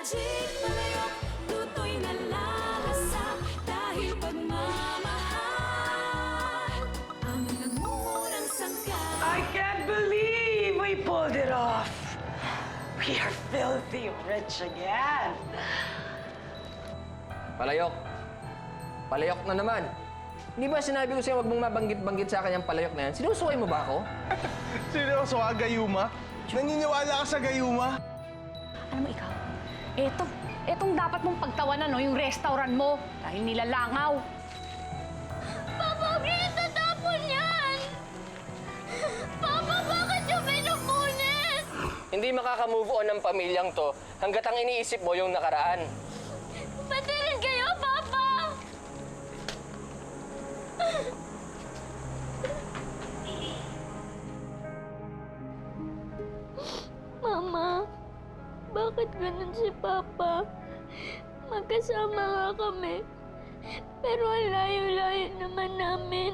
magic palayok, luto'y nalalasa dahil pagmamahal ang nangungunang sangkap. I can't believe we pulled it off. We are filthy rich again. Palayok. Palayok na naman. Hindi ba sinabi ko sa'yo huwag mong mabanggit-banggit sa akin yung palayok na yan? Sinusukoy mo ba ako? Seryoso ka, Gayuma? Naniniwala ka sa Gayuma? Alam mo ikaw, etong dapat mong pagtawanan, no, yung restaurant mo. Dahil nilalangaw. Papa, huwag niyo yung tatapon yan! Papa, bakit yung pinupunin? Hindi makaka-move on ng pamilyang to hanggat ang iniisip mo yung nakaraan. Pati rin kayo, Papa! Mama, bakit ganun si Papa? Magkasama nga kami. Pero ang layo-layo naman namin.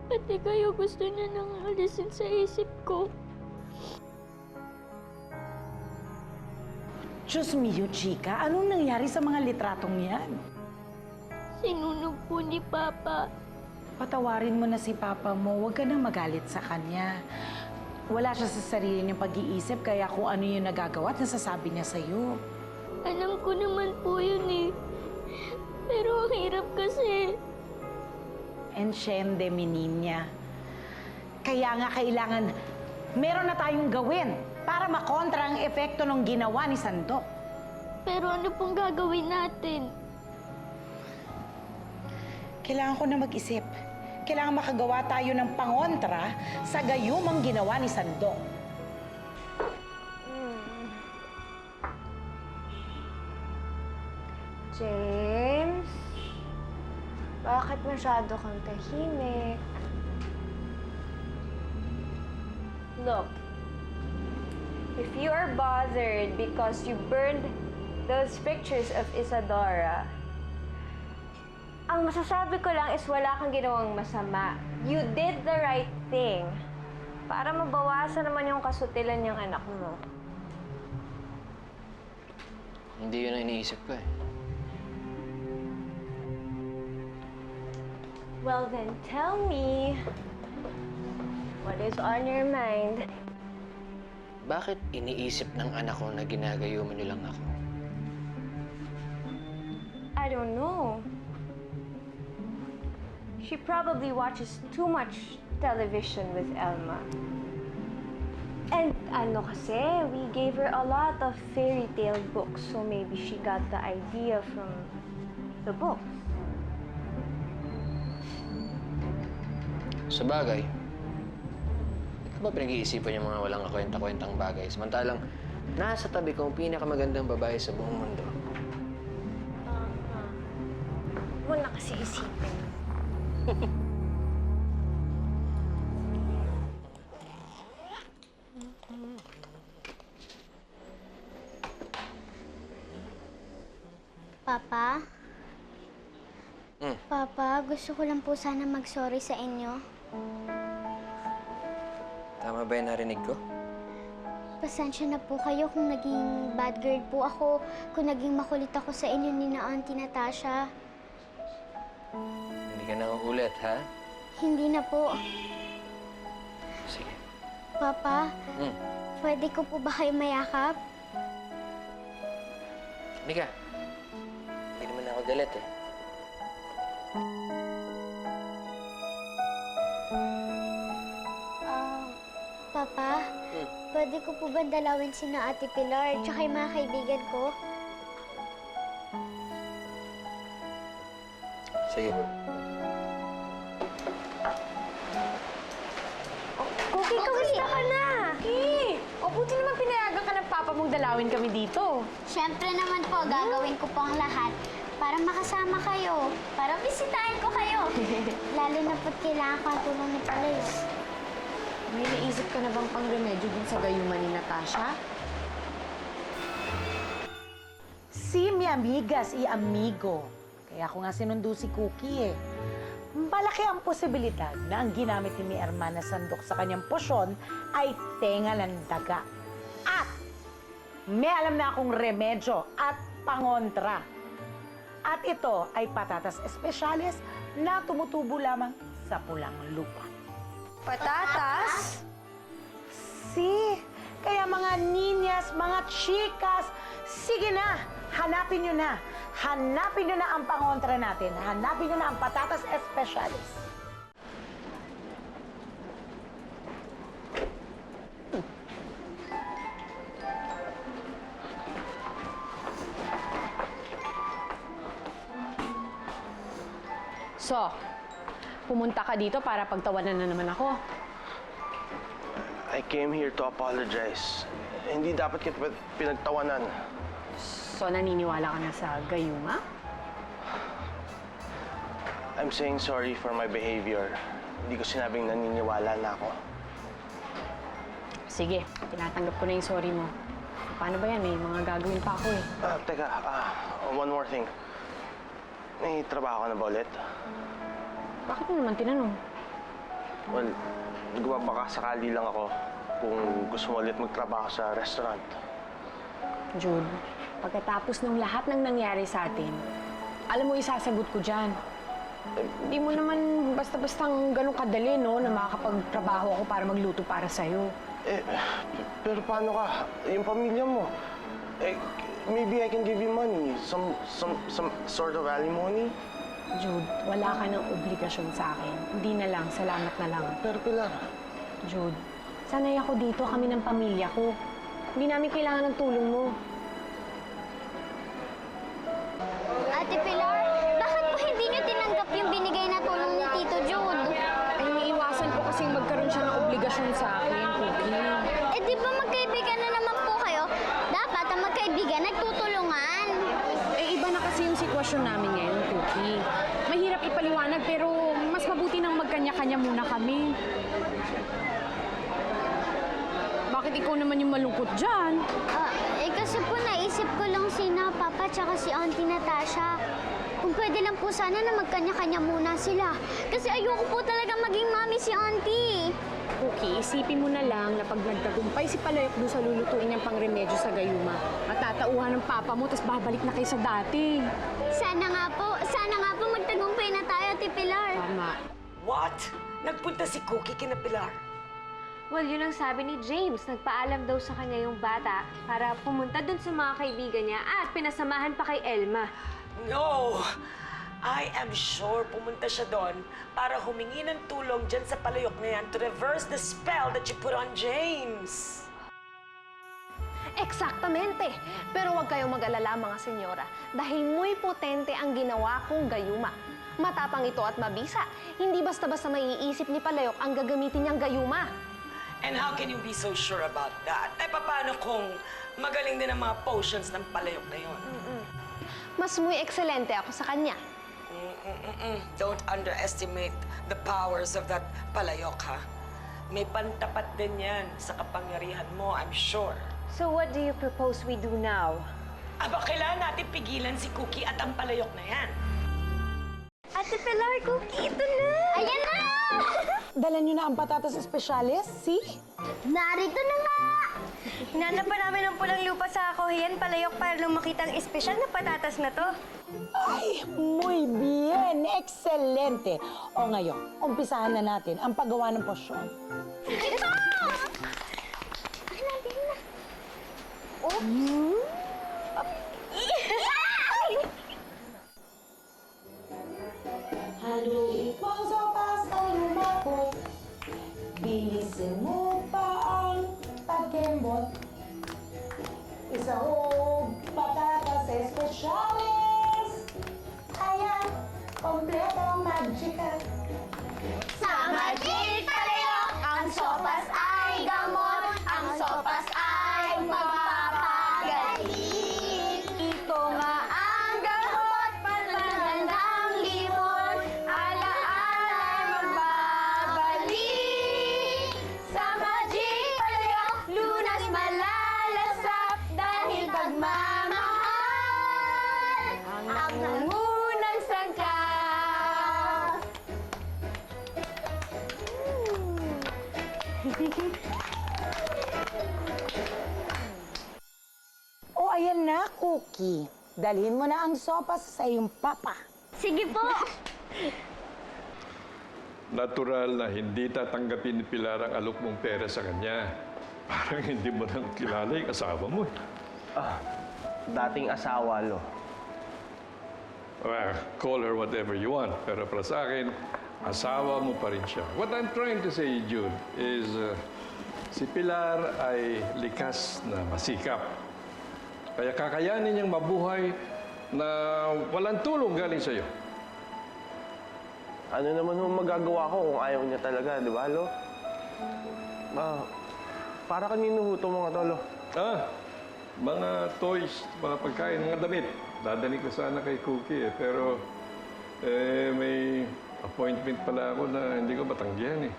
Pati kayo gusto niya nang alisin sa isip ko. Diyos mio, chika. Anong nangyari sa mga litratong yan? Sinunog po ni Papa. Patawarin mo na si Papa mo. Huwag ka nang magalit sa kanya. Wala siya sa sarili niyang pag-iisip, kaya kung ano yung nagagawa at nasasabi niya sa'yo. Alam ko naman po yun eh. Pero ang hirap kasi. Enciende, meninya. Kaya nga kailangan meron na tayong gawin para makontra ang epekto ng ginawa ni Sandok. Pero ano pong gagawin natin? Kailangan ko na mag-isip. Kailangan makagawa tayo ng pangontra sa gayumang ginawa ni Sandok. James? Bakit masyado kang tahimik? Look, if you are bothered because you burned those pictures of Isadora, ang masasabi ko lang is wala kang ginawang masama. You did the right thing para mabawasan naman yung kasutilan ng anak mo. Hindi yun ang iniisip ko eh. Well then, tell me, what is on your mind? Bakit iniisip ng anak ko na ginagayuman niyo lang ako? I don't know. She probably watches too much television with Elma. And ano kasi, we gave her a lot of fairy tale books, so maybe she got the idea from the books. Sa bagay, ito ba pinag-iisipan yung mga walang kwenta-kwentang bagay? Samantalang, nasa tabi ko ang pinakamagandang babae sa buong mundo. Huwag mo na kasi isipin. Papa? Papa, gusto ko lang po sana mag-sorry sa inyo. Tama ba yung narinig ko? Pasensya na po kayo kung naging bad girl po ako, kung naging makulit ako sa inyo ni na Auntie Natasha. Hindi ka na uulit, ha? Hindi na po. Sige. Papa, pwede ko po ba kayo mayakap? Hindi ka. Hindi naman ako galit eh. Papa, pwede ko po ba dalawin si na Ate Pilar at saka yung mga kaibigan ko? Sige. Cookie, kamusta ka na? O buti naman pinayagan ka ng papa mong dalawin kami dito. Siyempre naman po, gagawin ko po ang lahat para makasama kayo, para bisitahin ko kayo. Lalo na po't kailangan ko ang tulong ni Palais. May naisip ka na bang pang-remedyo din sa gayuman ni Natasha? Si mi amigas y amigo. Kaya ako nga sinundo si Cookie eh. Malaki ang posibilidad na ang ginamit ni mi Hermana Sandok sa kanyang posyon ay tenga ng daga. may alam na akong remedyo at pangontra. At ito ay patatas espesyales na tumutubo lamang sa pulang lupa. Patatas? Si, kaya mga ninyas, mga chikas, sige na, hanapin nyo na. Hanapin nyo na ang pangontra natin. Hanapin nyo na ang patatas espesyales. So, pumunta ka dito para pagtawanan na naman ako. I came here to apologize. Hindi dapat kita pinagtawanan. So, naniniwala ka na sa gayuma? I'm saying sorry for my behavior. Hindi ko sinabing naniniwala na ako. Sige, tinatanggap ko na yung sorry mo. Paano ba yan? May mga gagawin pa ako eh. Teka, one more thing. May trabaho ka na ba ulit? Bakit mo naman tinanong? Well, baka sakali lang ako kung gusto mo ulit magtrabaho sa restaurant. Jude, pagkatapos ng lahat ng nangyari sa atin, alam mo, isasagot ko dyan. Hindi mo naman basta-bastang ganun kadali, no, na makakapagtrabaho ako para magluto para sa'yo. Pero paano ka? Yung pamilya mo. Maybe I can give you money. Some sort of alimony. Jude, wala ka ng obligasyon sa akin. Hindi na lang, salamat na lang. Pero Pilar, Jude, sanay ako dito, kami ng pamilya ko. Hindi namin kailangan ng tulong mo. Ate Pilar, bakit po hindi niyo tinanggap yung binigay na tulong ni Tito Jude? Ay, iniiwasan ko kasing magkaroon siya ng obligasyon sa akin, Cookie. Eh di ba magkaibigan na naman po kayo? Dapat ang magkaibigan nagtutulungan. Eh, iba na kasi yung sitwasyon namin ngayon, Cookie. Mahirap ipaliwanag, pero mas mabuti nang magkanya-kanya muna kami. Bakit ikaw naman yung malungkot dyan? Kasi po naisip ko lang sina Papa tsaka si Auntie Natasha. Kung pwede lang po sana na magkanya-kanya muna sila. Kasi ayoko po talaga maging mami si Auntie. Cookie, isipin mo na lang na pag nagtagumpay si Palayok doon sa lulutuin niyang pangremedyo sa gayuma, matatauhan ng papa mo, tapos babalik na kayo sa dati. Sana nga po magtagumpay na tayo, Ate Pilar. Tama. What? Nagpunta si Cookie kina Pilar. Well, yun ang sabi ni James. Nagpaalam daw sa kanya yung bata para pumunta dun sa mga kaibigan niya at pinasamahan pa kay Elma. No! I am sure pumunta siya doon para humingi ng tulong dyan sa palayok na yan to reverse the spell that you put on James. Eksaktamente. Pero huwag kayong mag-alala, mga senyora. Dahil muy potente ang ginawa kong gayuma. Matapang ito at mabisa. Hindi basta-basta maiisip ni Palayok ang gagamitin niyang gayuma. And how can you be so sure about that? Eh, paano kung magaling din ang mga potions ng palayok na yon? Mas muy ekselente ako sa kanya. Don't underestimate the powers of that palayok, ha? May pantapat din yan sa kapangyarihan mo, I'm sure. So what do you propose we do now? Aba, kailangan natin pigilan si Cookie at ang palayok na yan. Ate Pilar, Cookie, ito na! Ayan na! Dala nyo na ang patatas espesyales, see? Narito na nga! Hinanap pa namin ng pulang lupa sa Ahohian, Palayok, para lang makita ang espesyal na patatas na to. Ay, muy bien! Excelente! O ngayon, umpisahan na natin ang paggawa ng posyon. Ito! Ay, natin na. Oh! Haluin po sopas ang lumakoy. Bilisin mo pa ang pagkembot. Isahog patatas espesyales. Ayan, kompletong magika. Sa Magic Palayok, ang sopas ay gamot, ang sopas ay magpapagaling. Ito nga ang gamot, panagandang limon, alaala magbabalik. Sa Magic Palayok, lunas malalasap dahil pagmamahal ang nangunang sangkap. Cookie, dalhin mo na ang sopas sa iyong papa. Sige po. Natural na hindi tatanggapin ni Pilar ang alok mong pera sa kanya. Parang hindi mo nang kilala yung asawa mo. Dating asawa, Lo. Well, call her whatever you want. Pero para sa akin, asawa mo pa rin siya. What I'm trying to say, Jude, is si Pilar ay likas na masikap. Kaya kakayanin niyang mabuhay na walang tulong galing sa'yo. Ano naman ho magagawa ko kung ayaw niya talaga, di ba, Lo? Para kanino ho itong mga to, Lo? Mga toys, mga pagkain, mga damit. Dadali ko sana kay Cookie pero may appointment pala ako na hindi ko matanggihan eh.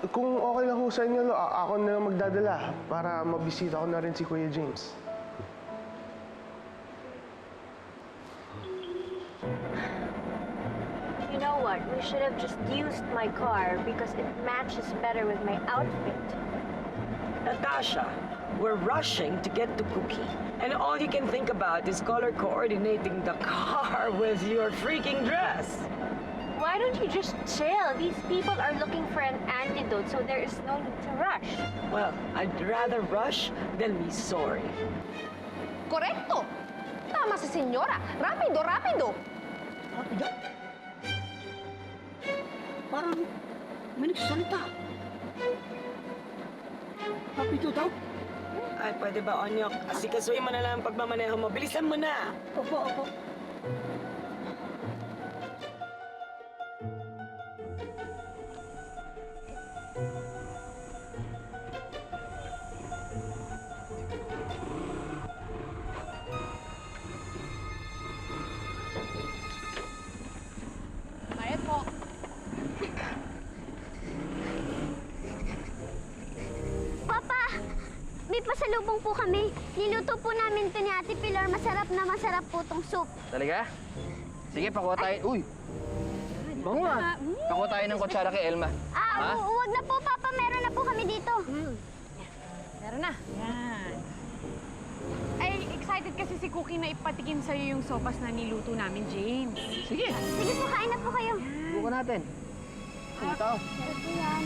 Kung okay lang ho sa inyo, Lo, ako na lang magdadala para mabisita ko na rin si Kuya James. You know what? We should have just used my car because it matches better with my outfit. Natasha, we're rushing to get to Cookie. And all you can think about is color coordinating the car with your freaking dress. Why don't you just chill? These people are looking for an antidote, so there is no need to rush. Well, I'd rather rush than be sorry. Korekto! Tama si senyora. Rapido, rapido! Rapido? Parang may nagsasalita. Rapido daw? Ay, pwede ba, Onyok? Asikasuhin mo na lang ang pagmamaneho mo. Bilisan mo na! Opo, opo. Bayad po. Papa, may pasalubong po kami. Niluto po namin to ni Ate Pilar. Masarap po tong soup. Talaga? Sige, pakuha tayo. Uy! Bango nga. Pakuha tayo ng kutsara kay Elma. Ha? Huwag na po, Papa. Meron na po kami dito. Meron na. Yan. Ay, excited kasi si Cookie na ipatikim sa'yo yung sopas na niluto namin, James. Sige. Sige po, kain na po kayo. Buka natin. Ito. Sarap po yan.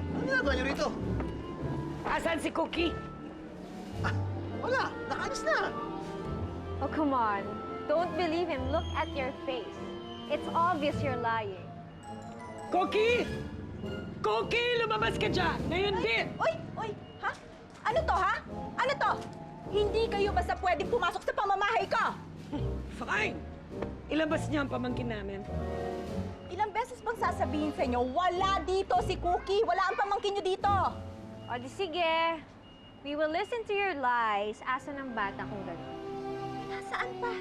Ano ginagawa niyo rito? Asan si Cookie? Wala, nakaalis na. Oh, come on. Don't believe him. Look at your face. It's obvious you're lying. Cookie! Cookie! Lumabas ka dyan! Ngayon din! Uy! Uy! Ha? Ano to, ha? Ano to? Hindi kayo basta pwedeng pumasok sa pamamahay ko! Fine! Ilabas niya ang pamangkin namin. Ilang beses bang sasabihin sa inyo, wala dito si Cookie, wala ang pamangkin nyo dito! O di sige. We will listen to your lies. Asa ng bata kung gano'n? Nasaan pa?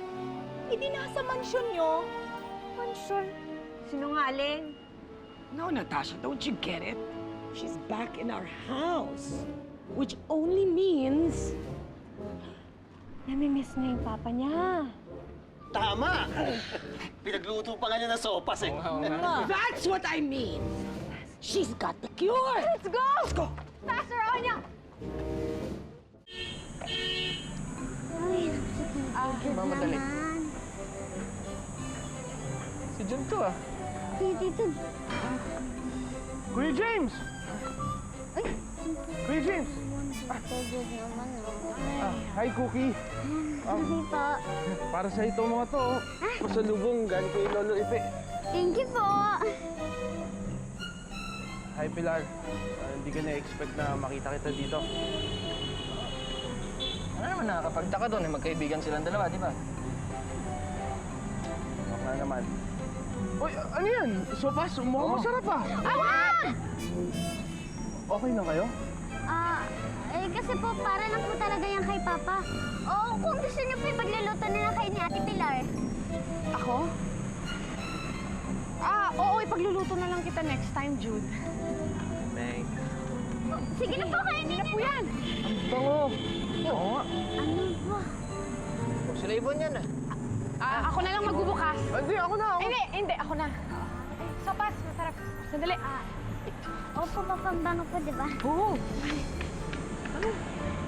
Hindi nasa mansyon nyo. Mansyon. Sinungaling. No, Natasha, don't you get it? She's back in our house. Which only means... Namimiss na yung papa niya. Tama! Pinagluto pa nga niya ng sopas eh. That's what I mean! She's got the cure! Let's go! Let's go! Faster, Onya! Ay, Tito mamadali. naman. Si Jun to ah. Tito, Kuya James! Kuya James! Tito naman. Hi, Cookie. Hindi po. Para sa itong mga to, pasalubong galing kay Lolo Ipe. Thank you po. Hi, Pilar. Hindi ka na-expect na makita kita dito. Ano naman nakakapagtaka doon eh, magkaibigan silang dalawa, di ba? Baka naman. Uy, ano yan? Sopas? Mukhang masarap ah. Okay lang kayo? Kasi po, para lang po talaga yan kay Papa. Oo, kung gusto niyo po, ipagluluto na lang kayo ni Ate Pilar. Ako? Oo, ipagluluto na lang kita next time, Jude. Thanks. Sige na po, kainin niyo na. Bango! Ano ba? Sila Ibon yan Ako na lang magbubukas. Hindi, ako na. Hindi, ako na. Sopas, masarap. Sandali. Opo, mapambango po, di ba? Oo.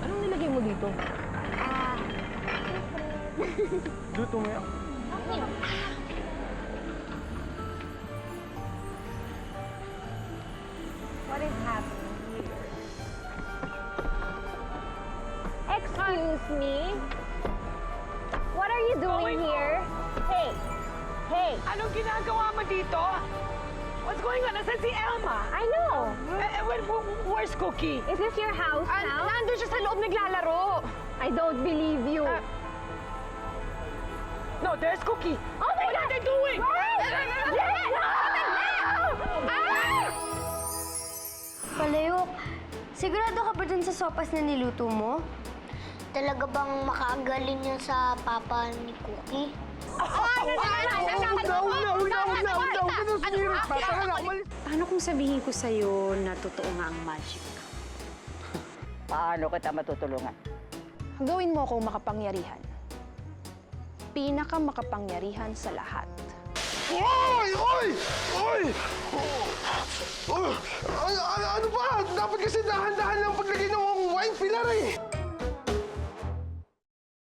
Anong nilagay mo dito? Luto mo yan. What is happening here? Excuse me? What are you doing here? Hey! Hey! Anong ginagawa mo dito? What's going on? Nasaan si Elma? I know! Where's Cookie? Is this your house now? Nandun siya sa loob naglalaro. I don't believe you. No, there's Cookie. Oh my What God! are they doing? Palayok, sigurado ka ba dun sa sopas na niluto mo? Talaga bang makagaling yan sa papa ni Cookie? Paano kung sabihin ko sa'yo na totoo nga ang magic? Paano kita matutulungan? Gawin mo akong makapangyarihan. Pinakamakapangyarihan sa lahat. Oy! Oy! Oy! Ano ba? Dapat kasi dahan-dahan lang paglagay ng wine, Pilar eh.